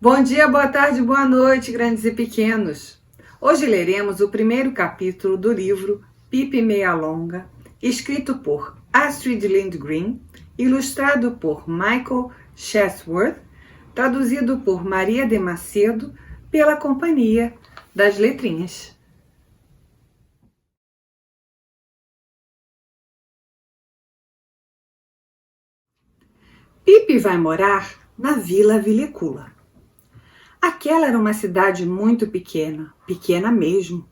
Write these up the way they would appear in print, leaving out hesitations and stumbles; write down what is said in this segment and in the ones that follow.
Bom dia, boa tarde, boa noite, grandes e pequenos. Hoje leremos o primeiro capítulo do livro Pippi Meia Longa, escrito por Astrid Lindgren, ilustrado por Michael Chatsworth, traduzido por Maria de Macedo, pela Companhia das Letrinhas. Pippi vai morar na Vila Vilecula. Aquela era uma cidade muito pequena, pequena mesmo.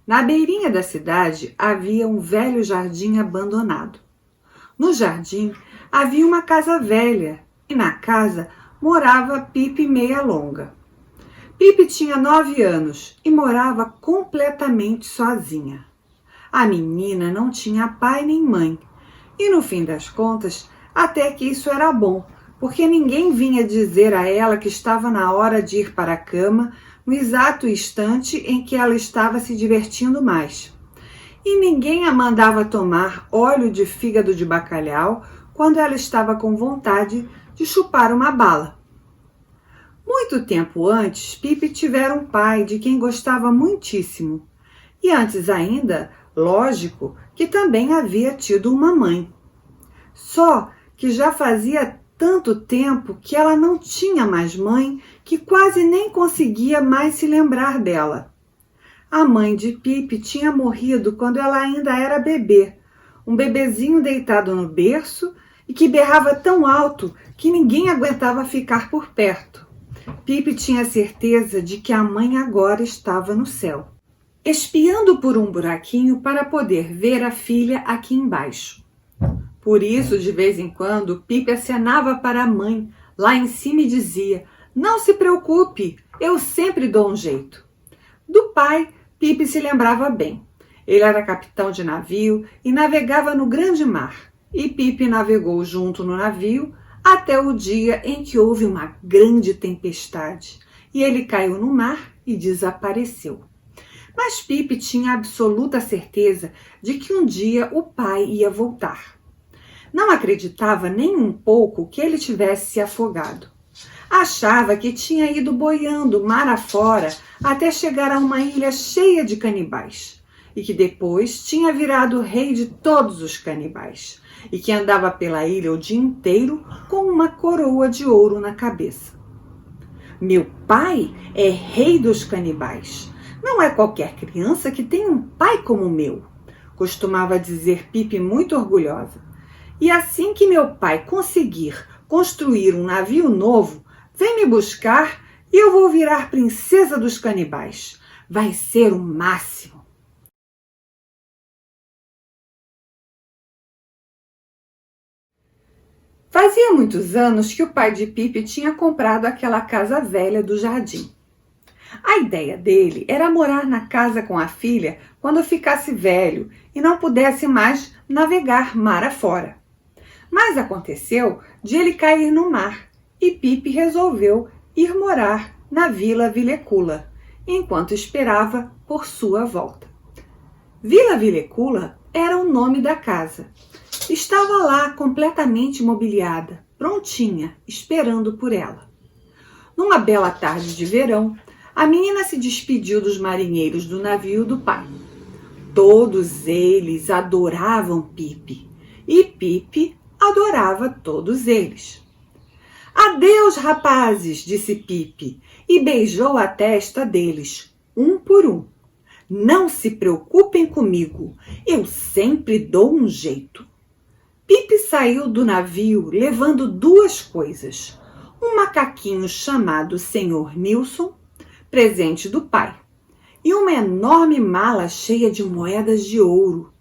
Na beirinha da cidade havia um velho jardim abandonado. No jardim havia uma casa velha e na casa morava Pippi Meia Longa. Pippi tinha 9 anos e morava completamente sozinha. A menina não tinha pai nem mãe e, no fim das contas, até que isso era bom, porque ninguém vinha dizer a ela que estava na hora de ir para a cama no exato instante em que ela estava se divertindo mais. E ninguém a mandava tomar óleo de fígado de bacalhau quando ela estava com vontade de chupar uma bala. Muito tempo antes, Pippi tivera um pai de quem gostava muitíssimo. E antes ainda, lógico, que também havia tido uma mãe. Só que já fazia tanto tempo que ela não tinha mais mãe que quase nem conseguia mais se lembrar dela. A mãe de Pippi tinha morrido quando ela ainda era bebê, um bebezinho deitado no berço e que berrava tão alto que ninguém aguentava ficar por perto. Pippi tinha certeza de que a mãe agora estava no céu, espiando por um buraquinho para poder ver a filha aqui embaixo. Por isso, de vez em quando, Pippi acenava para a mãe lá em cima e dizia: "Não se preocupe, eu sempre dou um jeito." Do pai, Pippi se lembrava bem. Ele era capitão de navio e navegava no grande mar. E Pippi navegou junto no navio até o dia em que houve uma grande tempestade. E ele caiu no mar e desapareceu. Mas Pippi tinha absoluta certeza de que um dia o pai ia voltar. Não acreditava nem um pouco que ele tivesse se afogado. Achava que tinha ido boiando mar afora até chegar a uma ilha cheia de canibais e que depois tinha virado rei de todos os canibais e que andava pela ilha o dia inteiro com uma coroa de ouro na cabeça. "Meu pai é rei dos canibais. Não é qualquer criança que tem um pai como o meu", costumava dizer Pippi muito orgulhosa. "E assim que meu pai conseguir construir um navio novo, vem me buscar e eu vou virar princesa dos canibais. Vai ser o máximo." Fazia muitos anos que o pai de Pippi tinha comprado aquela casa velha do jardim. A ideia dele era morar na casa com a filha quando ficasse velho e não pudesse mais navegar mar afora. Mas aconteceu de ele cair no mar e Pippi resolveu ir morar na Vila Vilecula, enquanto esperava por sua volta. Vila Vilecula era o nome da casa. Estava lá completamente mobiliada, prontinha, esperando por ela. Numa bela tarde de verão, a menina se despediu dos marinheiros do navio do pai. Todos eles adoravam Pippi e Pippi adorava todos eles. "Adeus, rapazes", disse Pippi e beijou a testa deles, um por um. "Não se preocupem comigo, eu sempre dou um jeito." Pippi saiu do navio levando 2 coisas: um macaquinho chamado Senhor Nilson, presente do pai, e uma enorme mala cheia de moedas de ouro.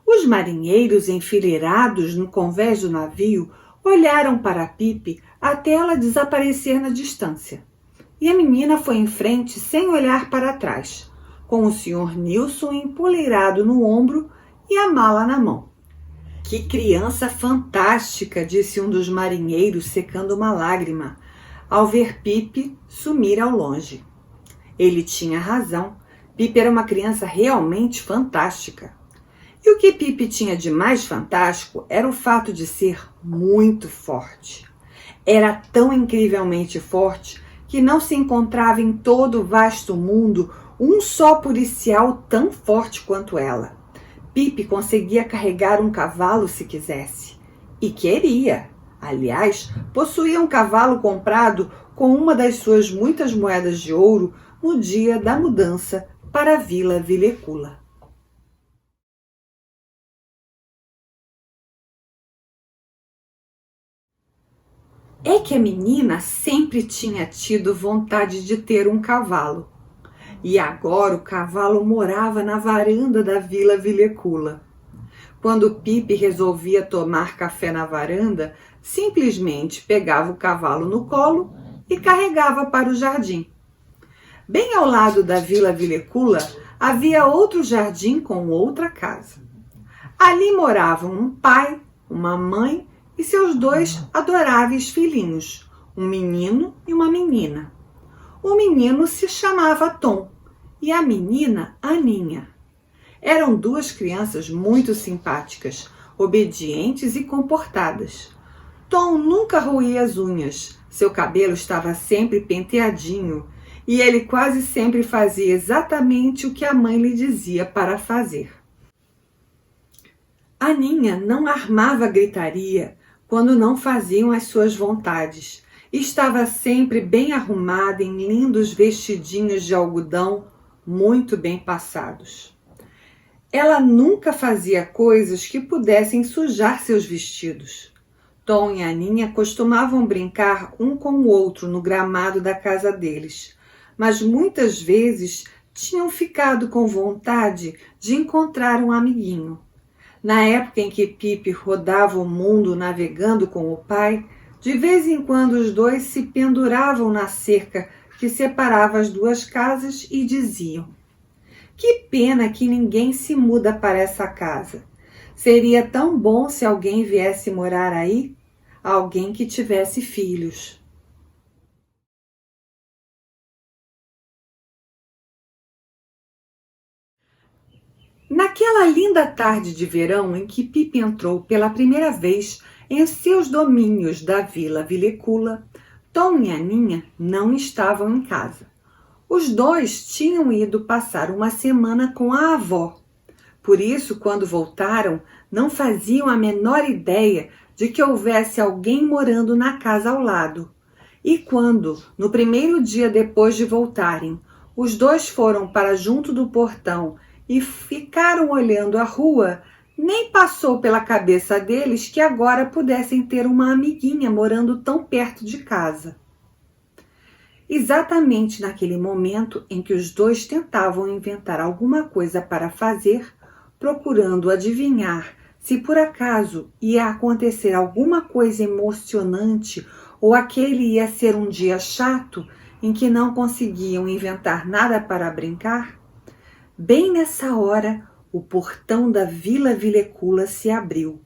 Os marinheiros, enfileirados no convés do navio, olharam para Pippi até ela desaparecer na distância. E a menina foi em frente sem olhar para trás, com o Sr. Nilson empoleirado no ombro e a mala na mão. "Que criança fantástica", disse um dos marinheiros secando uma lágrima, ao ver Pippi sumir ao longe. Ele tinha razão. Pippi era uma criança realmente fantástica. E o que Pippi tinha de mais fantástico era o fato de ser muito forte. Era tão incrivelmente forte que não se encontrava em todo o vasto mundo um só policial tão forte quanto ela. Pipe conseguia carregar um cavalo se quisesse. E queria. Aliás, possuía um cavalo comprado com uma das suas muitas moedas de ouro no dia da mudança para a Vila Vilecula. É que a menina sempre tinha tido vontade de ter um cavalo. E agora o cavalo morava na varanda da Vila Vilecula. Quando Pipe resolvia tomar café na varanda, simplesmente pegava o cavalo no colo e carregava para o jardim. Bem ao lado da Vila Vilecula havia outro jardim com outra casa. Ali moravam um pai, uma mãe e seus 2 adoráveis filhinhos, um menino e uma menina. O menino se chamava Tom e a menina Aninha. Eram 2 crianças muito simpáticas, obedientes e comportadas. Tom nunca roía as unhas, seu cabelo estava sempre penteadinho e ele quase sempre fazia exatamente o que a mãe lhe dizia para fazer. Aninha não armava gritaria quando não faziam as suas vontades. Estava sempre bem arrumada em lindos vestidinhos de algodão muito bem passados. Ela nunca fazia coisas que pudessem sujar seus vestidos. Tom e Aninha costumavam brincar um com o outro no gramado da casa deles, mas muitas vezes tinham ficado com vontade de encontrar um amiguinho. Na época em que Pipe rodava o mundo navegando com o pai, de vez em quando os 2 se penduravam na cerca que separava as 2 casas e diziam: "Que pena que ninguém se muda para essa casa. Seria tão bom se alguém viesse morar aí, alguém que tivesse filhos." Naquela linda tarde de verão em que Pipe entrou pela primeira vez em seus domínios da Vila Vilecula, Tom e Aninha não estavam em casa. Os 2 tinham ido passar uma semana com a avó. Por isso, quando voltaram, não faziam a menor ideia de que houvesse alguém morando na casa ao lado. E quando, no primeiro dia depois de voltarem, os 2 foram para junto do portão e ficaram olhando a rua, nem passou pela cabeça deles que agora pudessem ter uma amiguinha morando tão perto de casa. Exatamente naquele momento em que os 2 tentavam inventar alguma coisa para fazer, procurando adivinhar se por acaso ia acontecer alguma coisa emocionante ou aquele ia ser um dia chato em que não conseguiam inventar nada para brincar, bem nessa hora, o portão da Vila Vilecula se abriu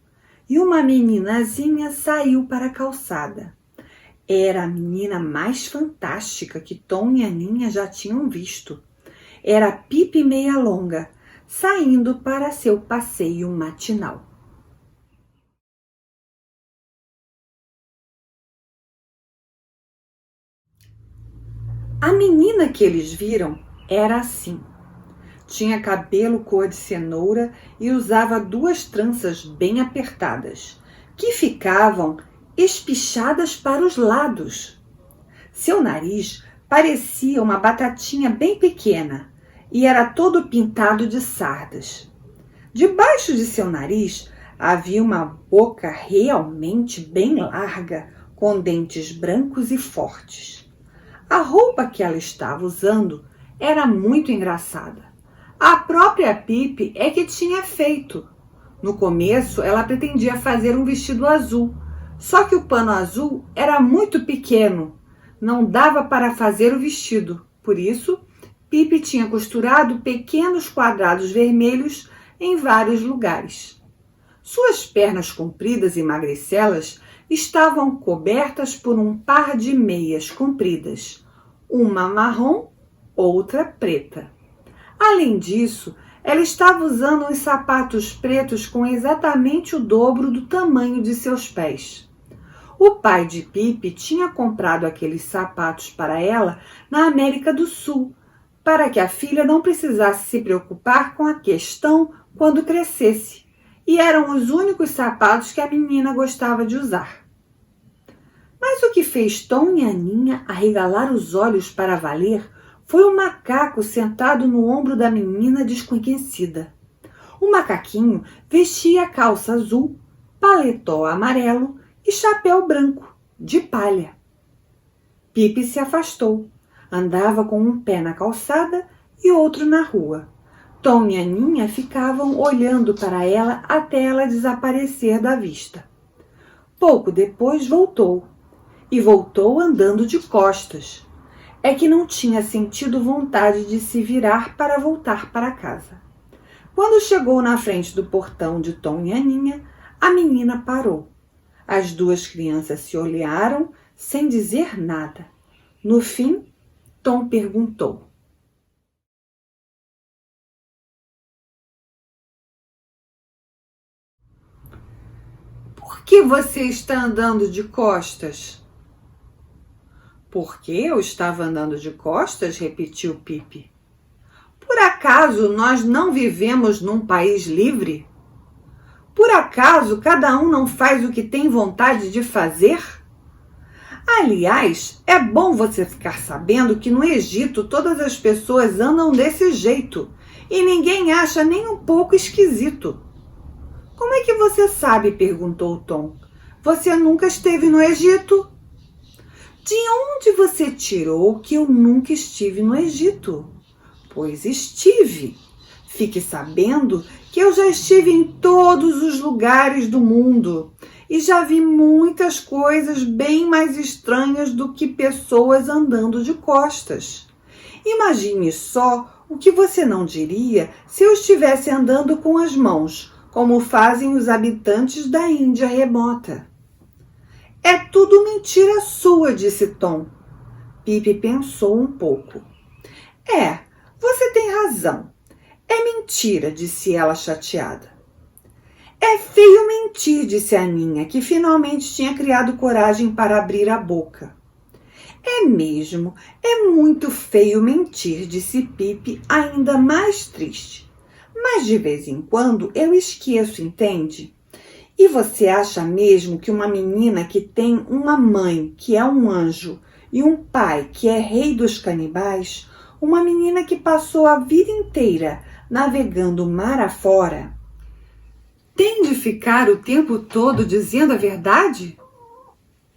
e uma meninazinha saiu para a calçada. Era a menina mais fantástica que Tom e Aninha já tinham visto. Era Pipe Meia Longa, saindo para seu passeio matinal. A menina que eles viram era assim. Tinha cabelo cor de cenoura e usava 2 tranças bem apertadas, que ficavam espichadas para os lados. Seu nariz parecia uma batatinha bem pequena e era todo pintado de sardas. Debaixo de seu nariz havia uma boca realmente bem larga, com dentes brancos e fortes. A roupa que ela estava usando era muito engraçada. A própria Pipe é que tinha feito. No começo, ela pretendia fazer um vestido azul, só que o pano azul era muito pequeno, não dava para fazer o vestido. Por isso, Pipe tinha costurado pequenos quadrados vermelhos em vários lugares. Suas pernas compridas e magricelas estavam cobertas por um par de meias compridas, uma marrom, outra preta. Além disso, ela estava usando uns sapatos pretos com exatamente o dobro do tamanho de seus pés. O pai de Pipe tinha comprado aqueles sapatos para ela na América do Sul, para que a filha não precisasse se preocupar com a questão quando crescesse, e eram os únicos sapatos que a menina gostava de usar. Mas o que fez Tom e Aninha arregalar os olhos para valer foi um macaco sentado no ombro da menina desconhecida. O macaquinho vestia calça azul, paletó amarelo e chapéu branco, de palha. Pipe se afastou. Andava com um pé na calçada e outro na rua. Tom e Aninha ficavam olhando para ela até ela desaparecer da vista. Pouco depois voltou. E voltou andando de costas. É que não tinha sentido vontade de se virar para voltar para casa. Quando chegou na frente do portão de Tom e Aninha, a menina parou. As duas crianças se olharam sem dizer nada. No fim, Tom perguntou: "Por que você está andando de costas?" "Por que eu estava andando de costas?" repetiu Pipe. "Por acaso nós não vivemos num país livre? Por acaso cada um não faz o que tem vontade de fazer? Aliás, é bom você ficar sabendo que no Egito todas as pessoas andam desse jeito e ninguém acha nem um pouco esquisito." "Como é que você sabe?" perguntou Tom. "Você nunca esteve no Egito?" "De onde você tirou que eu nunca estive no Egito?" "Pois estive. Fique sabendo que eu já estive em todos os lugares do mundo e já vi muitas coisas bem mais estranhas do que pessoas andando de costas. Imagine só o que você não diria se eu estivesse andando com as mãos, como fazem os habitantes da Índia remota." "É tudo mentira sua", disse Tom. Pipe pensou um pouco. Você tem razão. É mentira", disse ela chateada. "É feio mentir", disse Aninha, que finalmente tinha criado coragem para abrir a boca. "É mesmo, é muito feio mentir", disse Pipe, ainda mais triste. "Mas de vez em quando eu esqueço, entende? E você acha mesmo que uma menina que tem uma mãe que é um anjo e um pai que é rei dos canibais, uma menina que passou a vida inteira navegando o mar afora, tem de ficar o tempo todo dizendo a verdade?"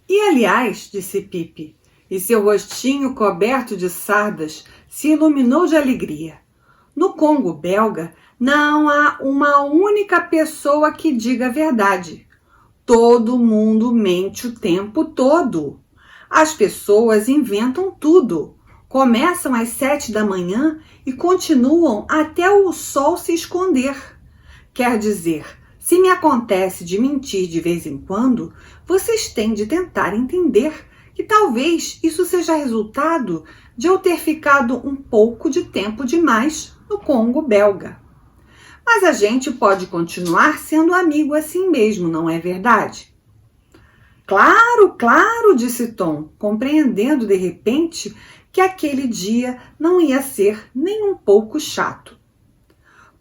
"E aliás", disse Pipe, e seu rostinho coberto de sardas se iluminou de alegria, "no Congo belga não há uma única pessoa que diga a verdade. Todo mundo mente o tempo todo. As pessoas inventam tudo. Começam às 7 da manhã e continuam até o sol se esconder. Quer dizer, se me acontece de mentir de vez em quando, vocês têm de tentar entender que talvez isso seja resultado de eu ter ficado um pouco de tempo demais no Congo belga. Mas a gente pode continuar sendo amigo assim mesmo, não é verdade?" "Claro, claro", disse Tom, compreendendo de repente que aquele dia não ia ser nem um pouco chato.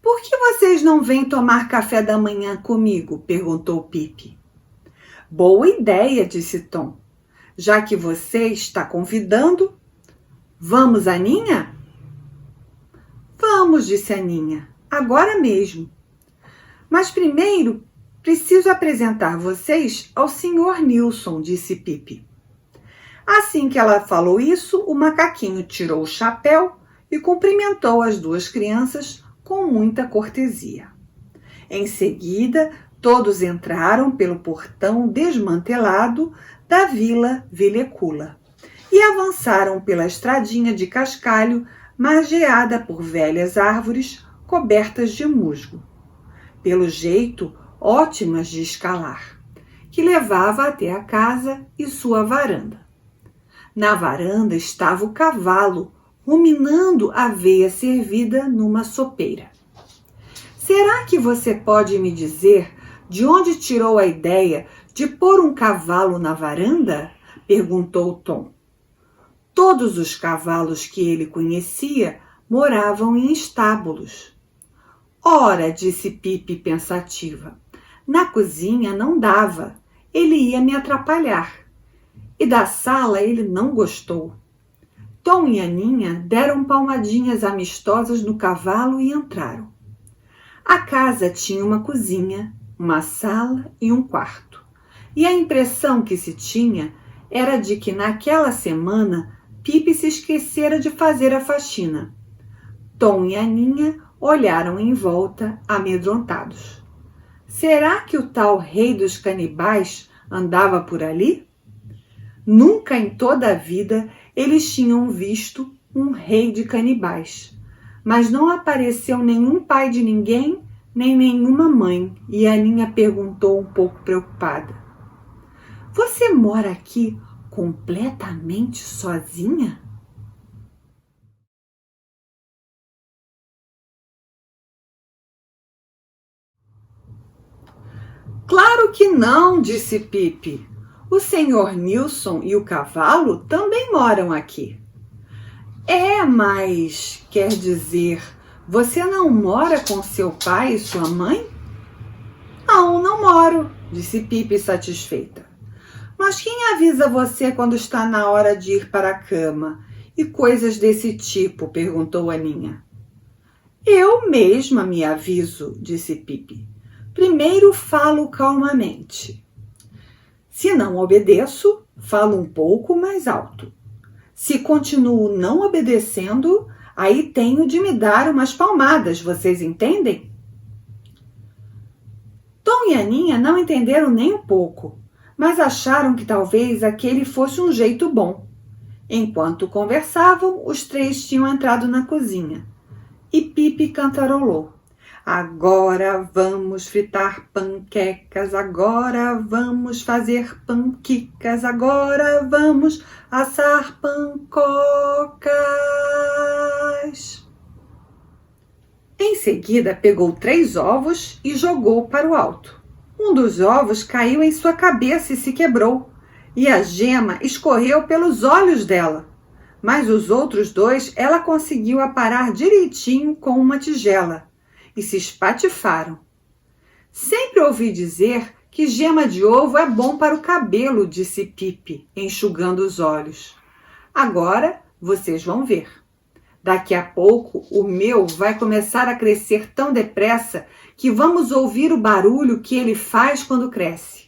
"Por que vocês não vêm tomar café da manhã comigo?" perguntou Pipe. "Boa ideia", disse Tom. "Já que você está convidando, vamos, Aninha?" "Vamos", disse Aninha, "agora mesmo. Mas primeiro preciso apresentar vocês ao Sr. Nilson", disse Pipe. Assim que ela falou isso, o macaquinho tirou o chapéu e cumprimentou as duas crianças com muita cortesia. Em seguida, todos entraram pelo portão desmantelado da Vila Vilecula e avançaram pela estradinha de cascalho margeada por velhas árvores cobertas de musgo, pelo jeito ótimas de escalar, que levava até a casa e sua varanda. Na varanda estava o cavalo, ruminando aveia servida numa sopeira. "Será que você pode me dizer De onde tirou a ideia de pôr um cavalo na varanda? Perguntou Tom. Todos os cavalos que ele conhecia moravam em estábulos. Ora, disse Pipi pensativa, na cozinha não dava, ele ia me atrapalhar. E da sala ele não gostou. Tom e Aninha deram palmadinhas amistosas no cavalo e entraram. A casa tinha uma cozinha, uma sala e um quarto. E a impressão que se tinha era de que naquela semana Pipi se esquecera de fazer a faxina. Tom e Aninha olharam em volta, amedrontados. Será que o tal rei dos canibais andava por ali? Nunca em toda a vida eles tinham visto um rei de canibais. Mas não apareceu nenhum pai de ninguém, nem nenhuma mãe, e Aninha perguntou um pouco preocupada. Você mora aqui completamente sozinha? Claro que não, disse Pipi. O senhor Nilson e o cavalo também moram aqui. Mas, quer dizer, você não mora com seu pai e sua mãe? Não, não moro, disse Pipi satisfeita. Mas quem avisa você quando está na hora de ir para a cama? E coisas desse tipo, perguntou Aninha. Eu mesma me aviso, disse Pipi. Primeiro falo calmamente. Se não obedeço, falo um pouco mais alto. Se continuo não obedecendo, aí tenho de me dar umas palmadas, vocês entendem? Tom e Aninha não entenderam nem um pouco, mas acharam que talvez aquele fosse um jeito bom. Enquanto conversavam, os três tinham entrado na cozinha. E Pipi cantarolou. Agora vamos fritar panquecas, agora vamos fazer panquicas, agora vamos assar pancocas. Em seguida, pegou 3 ovos e jogou para o alto. Um dos ovos caiu em sua cabeça e se quebrou, e a gema escorreu pelos olhos dela. Mas os outros 2 ela conseguiu aparar direitinho com uma tigela. E se espatifaram. Sempre ouvi dizer que gema de ovo é bom para o cabelo, disse Pipi, enxugando os olhos. Agora vocês vão ver. Daqui a pouco o meu vai começar a crescer tão depressa que vamos ouvir o barulho que ele faz quando cresce.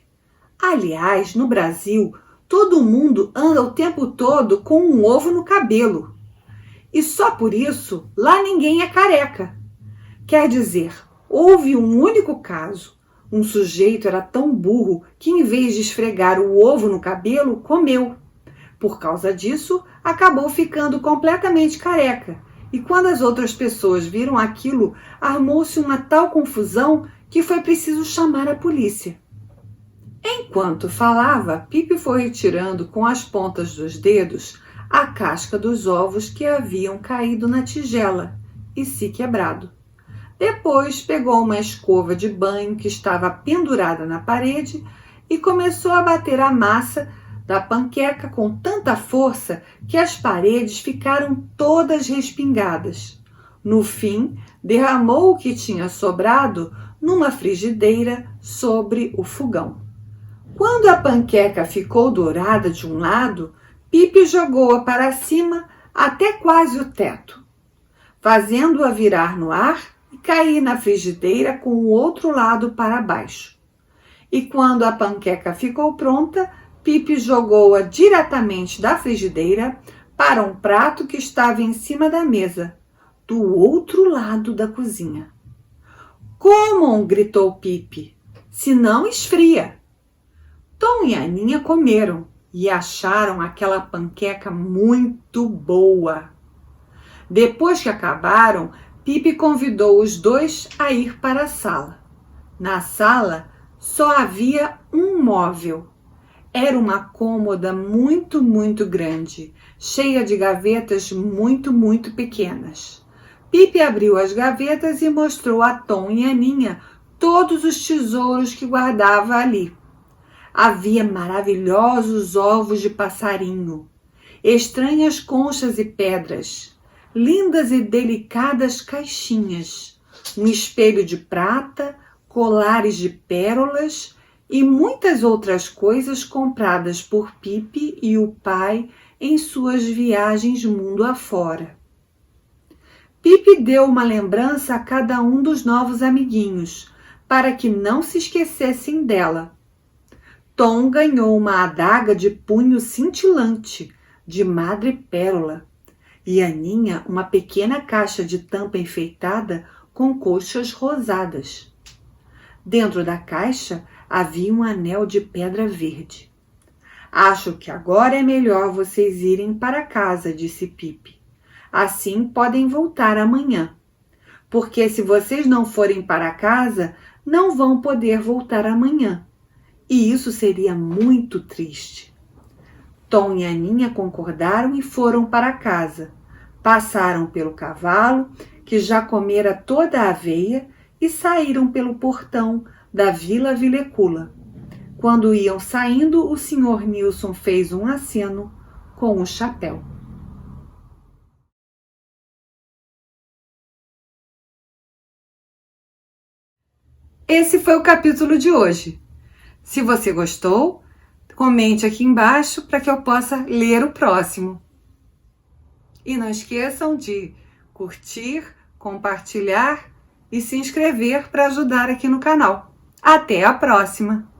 Aliás, no Brasil, todo mundo anda o tempo todo com um ovo no cabelo. E só por isso lá ninguém é careca. Quer dizer, houve um único caso. Um sujeito era tão burro que, em vez de esfregar o ovo no cabelo, comeu. Por causa disso, acabou ficando completamente careca. E quando as outras pessoas viram aquilo, armou-se uma tal confusão que foi preciso chamar a polícia. Enquanto falava, Pipi foi retirando com as pontas dos dedos a casca dos ovos que haviam caído na tigela e se quebrado. Depois pegou uma escova de banho que estava pendurada na parede e começou a bater a massa da panqueca com tanta força que as paredes ficaram todas respingadas. No fim, derramou o que tinha sobrado numa frigideira sobre o fogão. Quando a panqueca ficou dourada de um lado, Pipi jogou-a para cima até quase o teto, fazendo-a virar no ar e cair na frigideira com o outro lado para baixo. E quando a panqueca ficou pronta, Pipi jogou-a diretamente da frigideira para um prato que estava em cima da mesa, do outro lado da cozinha. Comam, gritou Pipi, se não esfria. Tom e Aninha comeram e acharam aquela panqueca muito boa. Depois que acabaram, Pipi convidou os 2 a ir para a sala. Na sala só havia um móvel. Era uma cômoda muito, muito grande, cheia de gavetas muito, muito pequenas. Pipi abriu as gavetas e mostrou a Tom e Aninha todos os tesouros que guardava ali. Havia maravilhosos ovos de passarinho, estranhas conchas e pedras, lindas e delicadas caixinhas, um espelho de prata, colares de pérolas e muitas outras coisas compradas por Pipi e o pai em suas viagens mundo afora. Pipi deu uma lembrança a cada um dos novos amiguinhos, para que não se esquecessem dela. Tom ganhou uma adaga de punho cintilante, de madrepérola, e Aninha uma pequena caixa de tampa enfeitada com conchas rosadas. Dentro da caixa havia um anel de pedra verde. Acho que agora é melhor vocês irem para casa, disse Pipi. Assim podem voltar amanhã, porque se vocês não forem para casa, não vão poder voltar amanhã. E isso seria muito triste. Tom e Aninha concordaram e foram para casa. Passaram pelo cavalo, que já comera toda a aveia, e saíram pelo portão da Vila Vilecula. Quando iam saindo, o Sr. Nilson fez um aceno com o chapéu. Esse foi o capítulo de hoje. Se você gostou, comente aqui embaixo para que eu possa ler o próximo. E não esqueçam de curtir, compartilhar e se inscrever para ajudar aqui no canal. Até a próxima!